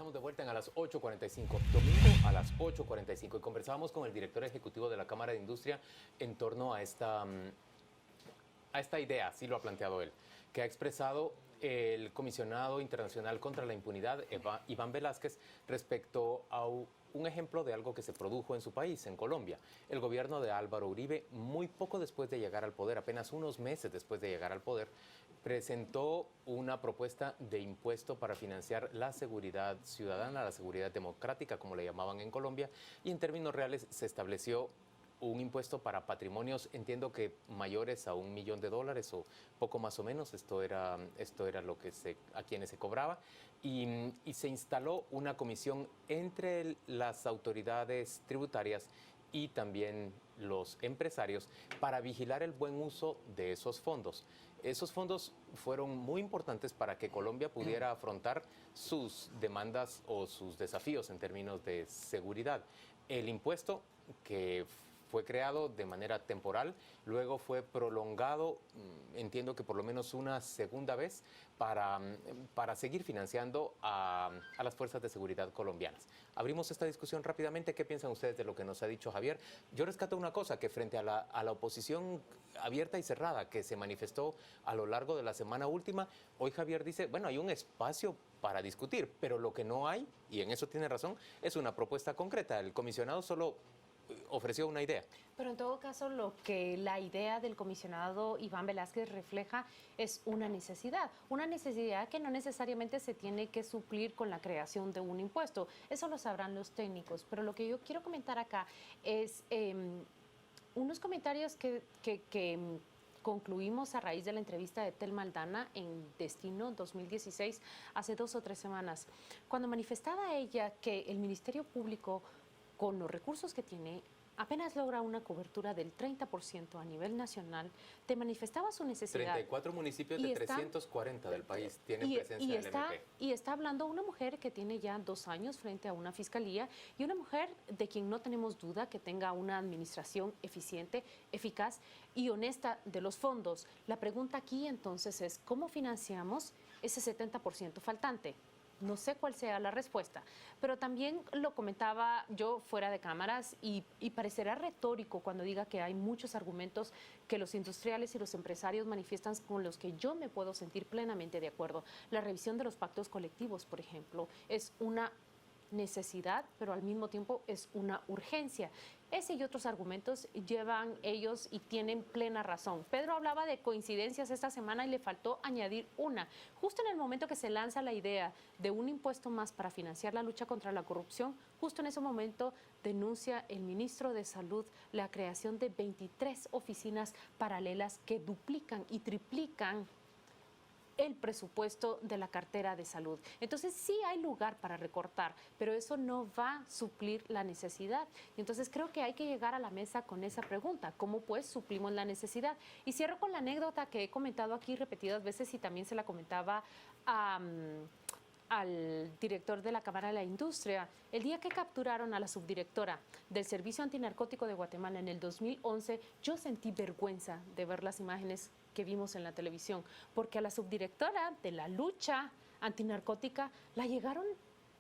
Estamos de vuelta en a las 8:45, domingo a las 8:45, y conversábamos con el director ejecutivo de la Cámara de Industria en torno a esta idea, así lo ha planteado él, que ha expresado el comisionado internacional contra la impunidad, Iván Velázquez, respecto a un ejemplo de algo que se produjo en su país, en Colombia. El gobierno de Álvaro Uribe, muy poco después de llegar al poder, apenas unos meses después de llegar al poder, presentó una propuesta de impuesto para financiar la seguridad ciudadana, la seguridad democrática, como le llamaban en Colombia, y en términos reales se estableció un impuesto para patrimonios, entiendo que mayores a $1 millón o poco más o menos, esto era lo que a quienes se cobraba, y se instaló una comisión entre las autoridades tributarias y también los empresarios para vigilar el buen uso de esos fondos. Esos fondos fueron muy importantes para que Colombia pudiera afrontar sus demandas o sus desafíos en términos de seguridad. El impuesto, que fue creado de manera temporal, luego fue prolongado, entiendo que por lo menos una segunda vez, para seguir financiando a las fuerzas de seguridad colombianas. Abrimos esta discusión rápidamente. ¿Qué piensan ustedes de lo que nos ha dicho Javier? Yo rescato una cosa, que frente a la oposición abierta y cerrada que se manifestó a lo largo de la semana última, hoy Javier dice, bueno, hay un espacio para discutir, pero lo que no hay, y en eso tiene razón, es una propuesta concreta. El comisionado solo ofreció una idea. Pero en todo caso, lo que la idea del comisionado Iván Velázquez refleja es una necesidad que no necesariamente se tiene que suplir con la creación de un impuesto. Eso lo sabrán los técnicos. Pero lo que yo quiero comentar acá es unos comentarios que concluimos a raíz de la entrevista de Telma Aldana en Destino 2016, hace 2 o 3 semanas, cuando manifestaba ella que el Ministerio Público, con los recursos que tiene, apenas logra una cobertura del 30% a nivel nacional, te manifestaba su necesidad. 34 municipios de 340 del país tienen presencia del MP. Y está hablando una mujer que tiene ya 2 años frente a una fiscalía, y una mujer de quien no tenemos duda que tenga una administración eficiente, eficaz y honesta de los fondos. La pregunta aquí entonces es, ¿cómo financiamos ese 70% faltante? No sé cuál sea la respuesta, pero también lo comentaba yo fuera de cámaras y parecerá retórico cuando diga que hay muchos argumentos que los industriales y los empresarios manifiestan con los que yo me puedo sentir plenamente de acuerdo. La revisión de los pactos colectivos, por ejemplo, es una necesidad, pero al mismo tiempo es una urgencia. Ese y otros argumentos llevan ellos y tienen plena razón. Pedro hablaba de coincidencias esta semana y le faltó añadir una. Justo en el momento que se lanza la idea de un impuesto más para financiar la lucha contra la corrupción, justo en ese momento denuncia el ministro de Salud la creación de 23 oficinas paralelas que duplican y triplican el presupuesto de la cartera de salud. Entonces sí hay lugar para recortar, pero eso no va a suplir la necesidad. Entonces creo que hay que llegar a la mesa con esa pregunta, ¿cómo pues suplimos la necesidad? Y cierro con la anécdota que he comentado aquí repetidas veces y también se la comentaba al director de la Cámara de la Industria. El día que capturaron a la subdirectora del Servicio Antinarcótico de Guatemala en el 2011, yo sentí vergüenza de ver las imágenes que vimos en la televisión, porque a la subdirectora de la lucha antinarcótica la llegaron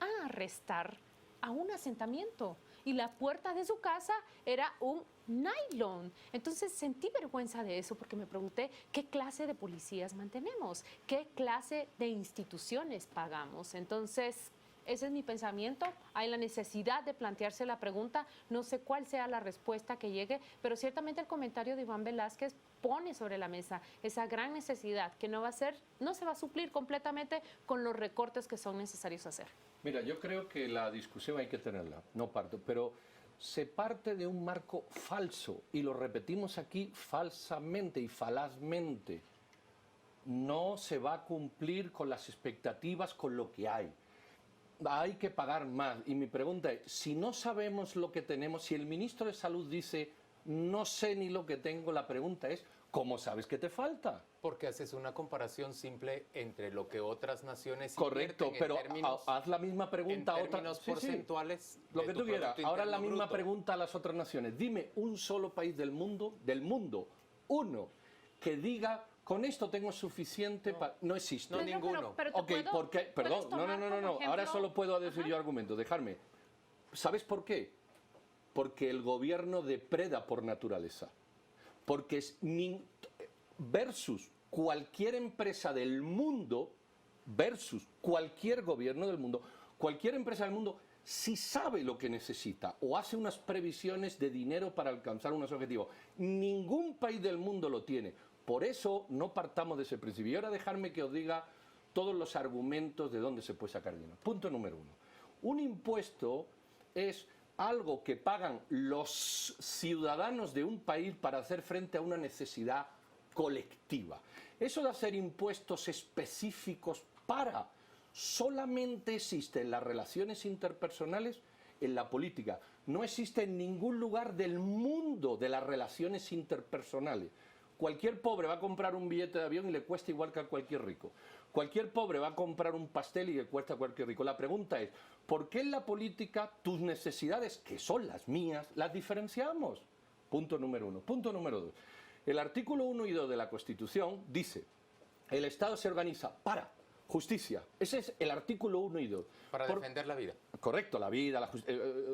a arrestar a un asentamiento y la puerta de su casa era un nylon. Entonces sentí vergüenza de eso porque me pregunté qué clase de policías mantenemos, qué clase de instituciones pagamos. Entonces ese es mi pensamiento. Hay la necesidad de plantearse la pregunta. No sé cuál sea la respuesta que llegue, pero ciertamente el comentario de Iván Velázquez pone sobre la mesa esa gran necesidad que no se va a suplir completamente con los recortes que son necesarios hacer. Mira, yo creo que la discusión hay que tenerla, no parto, pero se parte de un marco falso y lo repetimos aquí falsamente y falazmente. No se va a cumplir con las expectativas, con lo que hay. Hay que pagar más. Y mi pregunta es, si no sabemos lo que tenemos, si el ministro de Salud dice, no sé ni lo que tengo, la pregunta es, ¿cómo sabes que te falta? Porque haces una comparación simple entre lo que otras naciones correcto, pero haz la misma pregunta a otras. En términos porcentuales. Lo que tú quieras. Ahora la misma pregunta a las otras naciones. Dime un solo país del mundo, uno, que diga Con esto tengo suficiente para... No existe. No, Pedro, ninguno. pero te Ok, puedo- ¿por qué? puedes Perdón, tomar como no. Ahora ejemplo- solo puedo decir Ajá. yo argumento, dejarme. ¿Sabes por qué? Porque el gobierno depreda por naturaleza. Porque es versus cualquier empresa del mundo, versus cualquier gobierno del mundo, cualquier empresa del mundo, si sabe lo que necesita o hace unas previsiones de dinero para alcanzar unos objetivos. Ningún país del mundo lo tiene. Por eso no partamos de ese principio. Y ahora dejarme que os diga todos los argumentos de dónde se puede sacar dinero. Punto número 1. Un impuesto es algo que pagan los ciudadanos de un país para hacer frente a una necesidad colectiva. Eso de hacer impuestos específicos para solamente existe en las relaciones interpersonales, en la política. No existe en ningún lugar del mundo de las relaciones interpersonales. Cualquier pobre va a comprar un billete de avión y le cuesta igual que a cualquier rico. Cualquier pobre va a comprar un pastel y le cuesta a cualquier rico. La pregunta es, ¿por qué en la política tus necesidades, que son las mías, las diferenciamos? Punto número 1. Punto número 2. El artículo 1 y 2 de la Constitución dice, el Estado se organiza para justicia. Ese es el artículo 1 y 2. Para defender la vida. Correcto, la vida,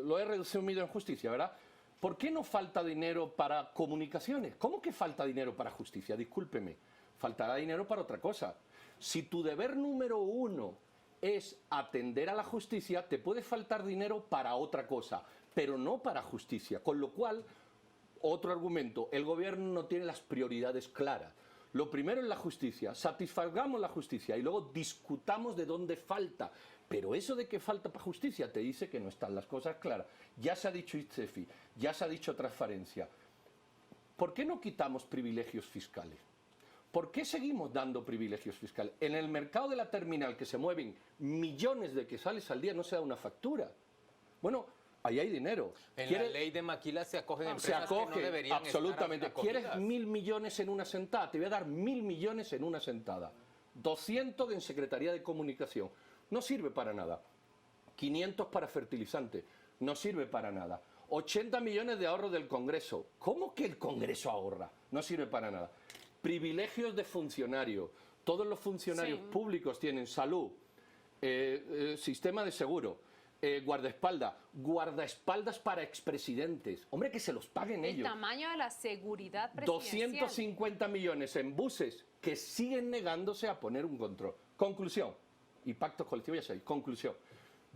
lo he resumido en justicia, ¿verdad? ¿Por qué no falta dinero para comunicaciones? ¿Cómo que falta dinero para justicia? Discúlpeme, faltará dinero para otra cosa. Si tu deber número 1 es atender a la justicia, te puede faltar dinero para otra cosa, pero no para justicia. Con lo cual, otro argumento, el gobierno no tiene las prioridades claras. Lo primero es la justicia, satisfagamos la justicia y luego discutamos de dónde falta. Pero eso de que falta para justicia te dice que no están las cosas claras. Ya se ha dicho ITSEFI, ya se ha dicho transparencia. ¿Por qué no quitamos privilegios fiscales? ¿Por qué seguimos dando privilegios fiscales? En el mercado de la terminal, que se mueven millones de quetzales al día, no se da una factura. Bueno, ahí hay dinero. En la ley de Maquila se acogen Se empresas que no acoge, deberían absolutamente. estar acogidas. ¿Quieres 1.000 millones en una sentada? Te voy a dar 1.000 millones en una sentada. 200 en Secretaría de Comunicación. No sirve para nada. 500 para fertilizante. No sirve para nada. 80 millones de ahorro del Congreso. ¿Cómo que el Congreso ahorra? No sirve para nada. Privilegios de funcionarios. Todos los funcionarios públicos tienen salud, sistema de seguro, guardaespaldas para expresidentes. Hombre, que se los paguen ellos. El tamaño de la seguridad presidencial. 250 millones en buses que siguen negándose a poner un control. Conclusión. Y pactos colectivos ya sabéis. Conclusión.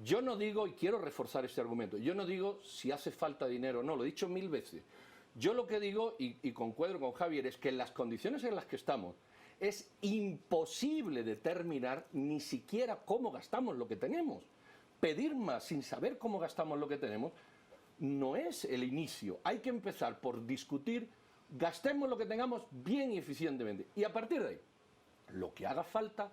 Yo no digo, y quiero reforzar este argumento, yo no digo si hace falta dinero o no, lo he dicho 1000 veces. Yo lo que digo, y concuerdo con Javier, es que en las condiciones en las que estamos es imposible determinar ni siquiera cómo gastamos lo que tenemos. Pedir más sin saber cómo gastamos lo que tenemos no es el inicio. Hay que empezar por discutir, gastemos lo que tengamos bien y eficientemente. Y a partir de ahí, lo que haga falta,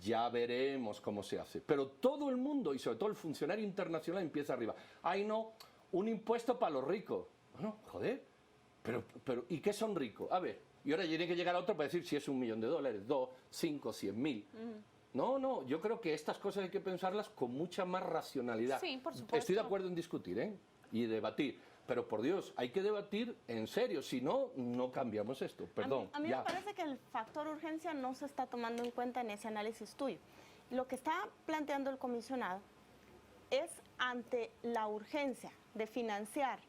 ya veremos cómo se hace. Pero todo el mundo, y sobre todo el funcionario internacional, empieza arriba. Ay, no, un impuesto para los ricos. Bueno, joder, pero ¿y qué son ricos? A ver, y ahora tiene que llegar a otro para decir si es $1 millón, 2, 5, 100.000. No, yo creo que estas cosas hay que pensarlas con mucha más racionalidad. Sí, por supuesto. Estoy de acuerdo en discutir, ¿eh? Y debatir. Pero por Dios, hay que debatir en serio, si no, no cambiamos esto. Perdón. A mí me parece que el factor urgencia no se está tomando en cuenta en ese análisis tuyo. Lo que está planteando el comisionado es ante la urgencia de financiar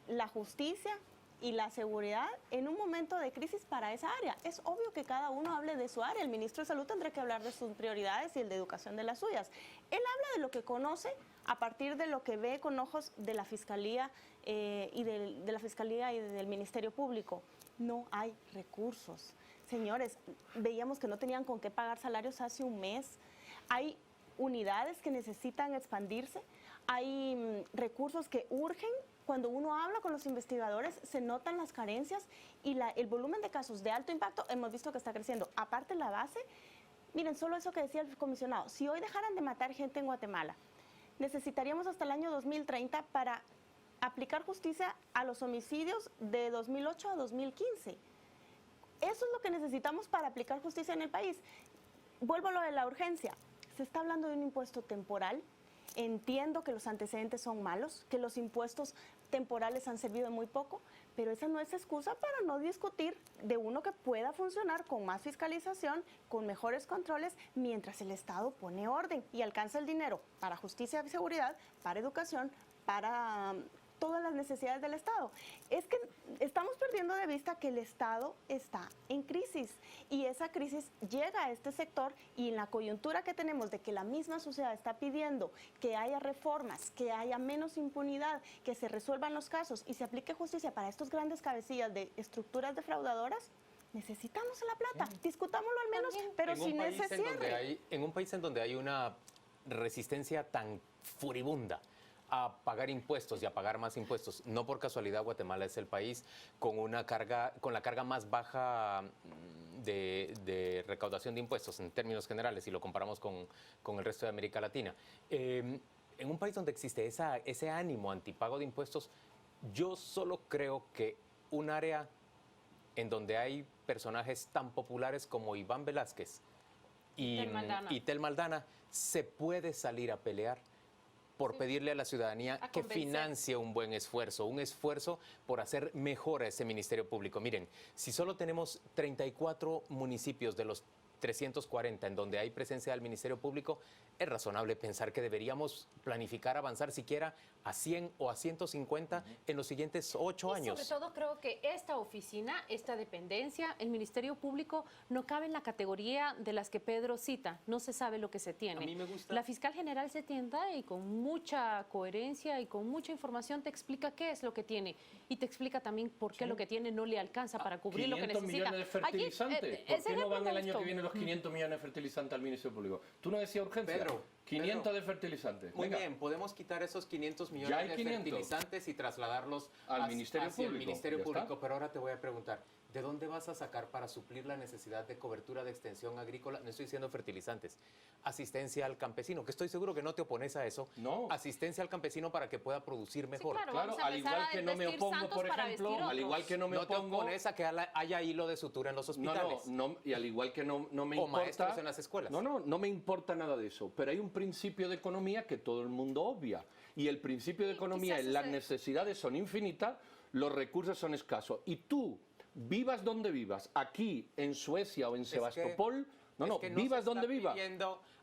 la justicia y la seguridad en un momento de crisis para esa área. Es obvio que cada uno hable de su área. El ministro de Salud tendrá que hablar de sus prioridades y el de Educación de las suyas. Él habla de lo que conoce a partir de lo que ve con ojos de la Fiscalía de la Fiscalía y del Ministerio Público. No hay recursos. Señores, veíamos que no tenían con qué pagar salarios hace un mes. Hay unidades que necesitan expandirse. Hay recursos que urgen. Cuando uno habla con los investigadores, se notan las carencias y el volumen de casos de alto impacto hemos visto que está creciendo. Aparte la base, miren, solo eso que decía el comisionado, si hoy dejaran de matar gente en Guatemala, necesitaríamos hasta el año 2030 para aplicar justicia a los homicidios de 2008 a 2015. Eso es lo que necesitamos para aplicar justicia en el país. Vuelvo a lo de la urgencia. Se está hablando de un impuesto temporal. Entiendo que los antecedentes son malos, que los impuestos temporales han servido de muy poco, pero esa no es excusa para no discutir de uno que pueda funcionar con más fiscalización, con mejores controles, mientras el Estado pone orden y alcanza el dinero para justicia y seguridad, para educación, para todas las necesidades del Estado. Es que estamos perdiendo de vista que el Estado está en crisis y esa crisis llega a este sector, y en la coyuntura que tenemos de que la misma sociedad está pidiendo que haya reformas, que haya menos impunidad, que se resuelvan los casos y se aplique justicia para estos grandes cabecillas de estructuras defraudadoras, necesitamos la plata. Discutámoslo al menos, pero sin ese cierre. En un país en donde hay una resistencia tan furibunda a pagar impuestos y a pagar más impuestos. No por casualidad Guatemala es el país con la carga más baja de recaudación de impuestos en términos generales, si lo comparamos con el resto de América Latina. En un país donde existe ese ánimo antipago de impuestos, yo solo creo que un área en donde hay personajes tan populares como Iván Velázquez y Tel Maldana, se puede salir a pelear por pedirle a la ciudadanía que financie un buen esfuerzo, un esfuerzo por hacer mejor a ese Ministerio Público. Miren, si solo tenemos 34 municipios de los 340 en donde hay presencia del Ministerio Público, es razonable pensar que deberíamos planificar avanzar siquiera a 100 o a 150 en los siguientes 8 años. Sobre todo creo que esta oficina, esta dependencia, el Ministerio Público no cabe en la categoría de las que Pedro cita. No se sabe lo que se tiene. A mí me gusta. La fiscal general se tienda y con mucha coherencia y con mucha información te explica qué es lo que tiene y te explica también por qué lo que tiene no le alcanza para cubrir lo que necesita. 500 millones de fertilizantes. ¿Por qué no van el año que viene los 500 millones de fertilizantes al Ministerio Público? ¿Tú no decías urgencia? Pedro, 500 de fertilizantes. Muy Venga. bien, podemos quitar esos 500 millones de 500. fertilizantes y trasladarlos Al Ministerio hacia el Público. Ministerio Ya Público. está. Pero ahora te voy a preguntar, ¿de dónde vas a sacar para suplir la necesidad de cobertura de extensión agrícola? No estoy diciendo fertilizantes. Asistencia al campesino, que estoy seguro que no te opones a eso. No. Asistencia al campesino para que pueda producir mejor. claro. Claro, Vamos a al empezar igual a que no me vestir opongo, santos por para ejemplo, vestir al otros. igual que no me No te opongo... opones a que haya hilo de sutura en los hospitales. No, y al igual que no me O importa... maestros en las escuelas. No me importa nada de eso. Pero hay un principio de economía que todo el mundo obvia. Y el principio de economía es las necesidades son infinitas, los recursos son escasos. Y tú, vivas donde vivas, aquí, en Suecia o en Sebastopol... vivas donde vivas.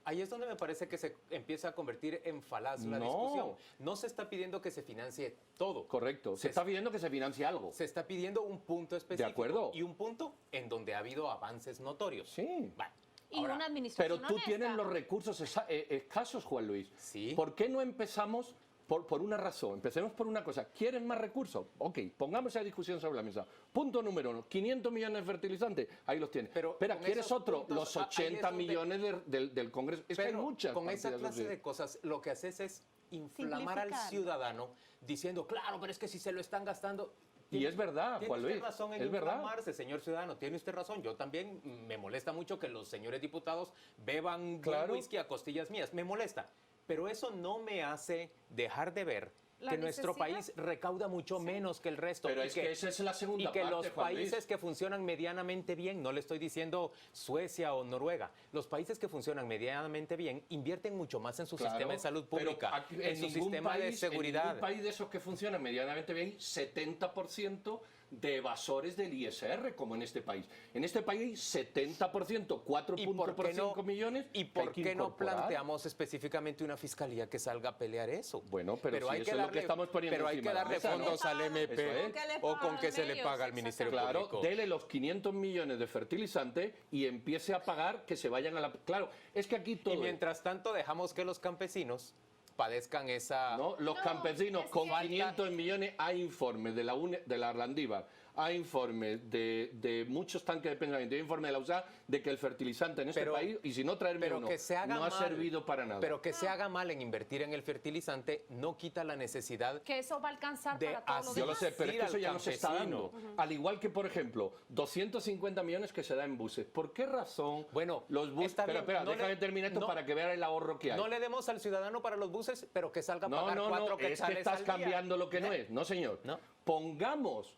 Ahí es donde me parece que se empieza a convertir en falaz la No. discusión. No se está pidiendo que se financie todo. Correcto. Se está pidiendo que se financie algo. Se está pidiendo un punto específico. De acuerdo. Y un punto en donde ha habido avances notorios. Sí. Bueno, Y ahora, una administración Pero tú honesta. tienes los recursos escasos, Juan Luis. Sí. ¿Por qué no empezamos por una razón? Empecemos por una cosa. ¿Quieren más recursos? Ok, pongamos esa discusión sobre la mesa. Punto número 1. 500 millones de fertilizantes. Ahí los tienes. Pero espera, con ¿quieres esos otro? puntos, Los ahí es 80 donde- millones del Congreso. Es que hay pero muchas con esa partidas clase así. de cosas, lo que haces es inflamar al Simplificar. ciudadano diciendo, claro, pero es que si se lo están gastando... Y es verdad, Tiene Juan usted Luis. razón en Es verdad. inflamarse, señor ciudadano. Tiene usted razón. Yo también me molesta mucho que los señores diputados beban Claro. whisky a costillas mías. Me molesta. Pero eso no me hace dejar de ver La que nuestro necesidad. país recauda mucho menos que el resto. Pero y es que esa es la segunda Y que parte, los Juan Luis. países que funcionan medianamente bien, no le estoy diciendo Suecia o Noruega, los países que funcionan medianamente bien invierten mucho más en su Claro, sistema de salud pero pública, aquí, en su ningún sistema de país- En seguridad. ningún país de esos que funcionan medianamente bien, 70% de evasores del ISR, como en este país. En este país, 70%, 4.5 millones. ¿Y que hay por que qué no incorporar. planteamos específicamente una fiscalía que salga a pelear eso? Bueno, pero si hay eso es lo que estamos poniendo Pero hay encima que de la darle mesa, ¿no? fondos al Eso MP es. o con que se le paga al Ministerio Claro, Público. dele los 500 millones de fertilizantes y empiece a pagar que se vayan a la... Claro, es que aquí todo... Y mientras tanto dejamos que los campesinos padezcan esa... ¿no? Los No, campesinos es con que- 500 millones, hay informes de la Arlandíbar, hay informes de muchos tanques de pensamiento, hay informes de la USAID de que el fertilizante en este Pero- país, y si no traerme pero uno, que se haga no ha mal, servido para nada. Pero que se haga mal en invertir en el fertilizante no quita la necesidad Que eso va a alcanzar de para todos los hacer- Yo lo demás. sé, pero es que al eso ya no se está campesino. dando. Al igual que, por ejemplo, 250 millones que se da en buses. ¿Por qué razón Bueno, los buses... está bien, Espera, no déjame le- terminar esto no- para que vean el ahorro que hay. No le demos al ciudadano para los buses, pero que salga a No, pagar no, 4 no, es que quetzales estás al día. cambiando lo que no es. No, señor. No. Pongamos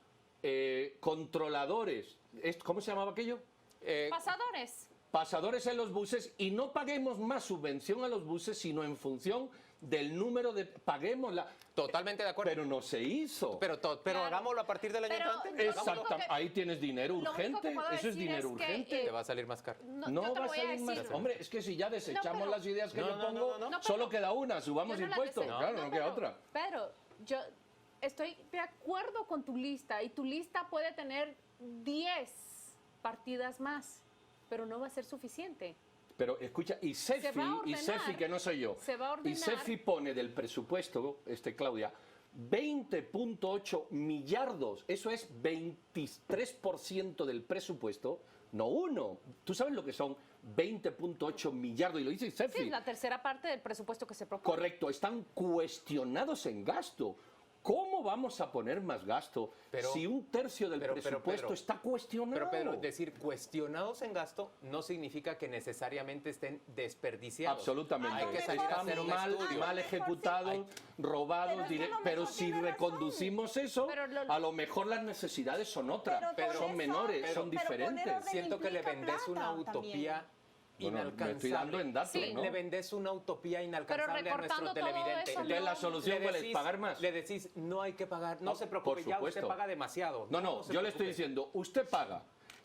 controladores, ¿cómo se llamaba aquello? Pasadores. Pasadores en los buses y no paguemos más subvención a los buses, sino en función del número de... Paguémosla. Totalmente de acuerdo. Pero no se hizo. Pero Claro. hagámoslo a partir del año Pero entrante. lo único Exacto. que- Ahí tienes dinero lo único que urgente. puedo Eso es decir dinero es que, urgente. Te va a salir más caro. yo No te va a lo voy a salir más. decir. Hombre, es que si ya desechamos pero- las ideas que No, yo no, pongo, no, no, no. solo No, pero- queda una, subamos Yo no la impuestos. desecho. Claro, no queda pero- otra. Pero yo estoy de acuerdo con tu lista y tu lista puede tener 10 partidas más, pero no va a ser suficiente. Pero escucha, y Se va a ordenar. Cefi, que no soy yo, Se va a y ordenar. Cefi pone del presupuesto, Claudia, 20.8 millardos, eso es 23% del presupuesto, no uno. ¿Tú sabes lo que son 20.8 millardos? Y lo dice Sí, Cefi. es la tercera parte del presupuesto que se propone. Correcto, están cuestionados en gasto. ¿Cómo vamos a poner más gasto Pero- si un tercio del pero, presupuesto Pedro, está cuestionado? Pero Pedro, decir cuestionados en gasto no significa que necesariamente estén desperdiciados. Absolutamente. Hay que salir a Están hacer un mal, estudio. mal ejecutados, robados, Pero es que a lo pero mejor si tiene razón. reconducimos eso, Pero a lo mejor las necesidades son otras, Pero por son eso, menores, pero- son pero poner diferentes. orden Siento que le implica vendes una plata utopía Bueno, me inalcanzable. estoy dando en datos, Sí, ¿no? Le vendes una utopía inalcanzable a nuestro recortando todo televidente. eso, Entonces la solución cuál es, pagar más. Le decís, no hay que pagar, no se preocupe, por ya usted supuesto. paga demasiado. No, se yo le estoy preocupe. diciendo, usted paga.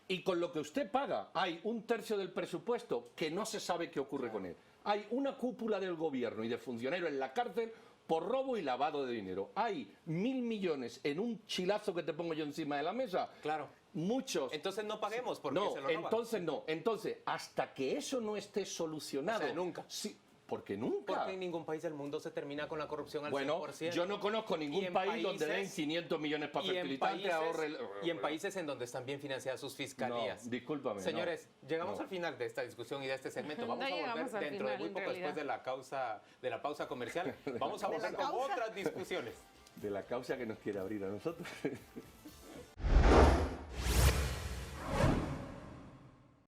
Y con lo que usted paga, hay un tercio del presupuesto que no se sabe qué ocurre con él. Hay una cúpula del gobierno y de funcionarios en la cárcel por robo y lavado de dinero. Hay 1.000 millones en un chilazo que te pongo yo encima de la mesa. Claro. Muchos. Entonces no paguemos porque No, se lo roban. entonces no. Entonces, hasta que eso no esté solucionado. O sea, nunca. Sí, porque nunca. Porque en ningún país del mundo se termina con la corrupción al Bueno, 100%. yo no conozco Y ningún en país donde den países- 500 millones para y en fertilizantes, países- ahorre... Y en países en donde están bien financiadas sus fiscalías. No, discúlpame, no. Señores, llegamos No. al final de esta discusión y de este segmento. Vamos No a volver llegamos al dentro de final, muy en poco realidad. después de la pausa comercial. Vamos a De la volver con causa. otras discusiones. De la causa que nos quiere abrir a nosotros.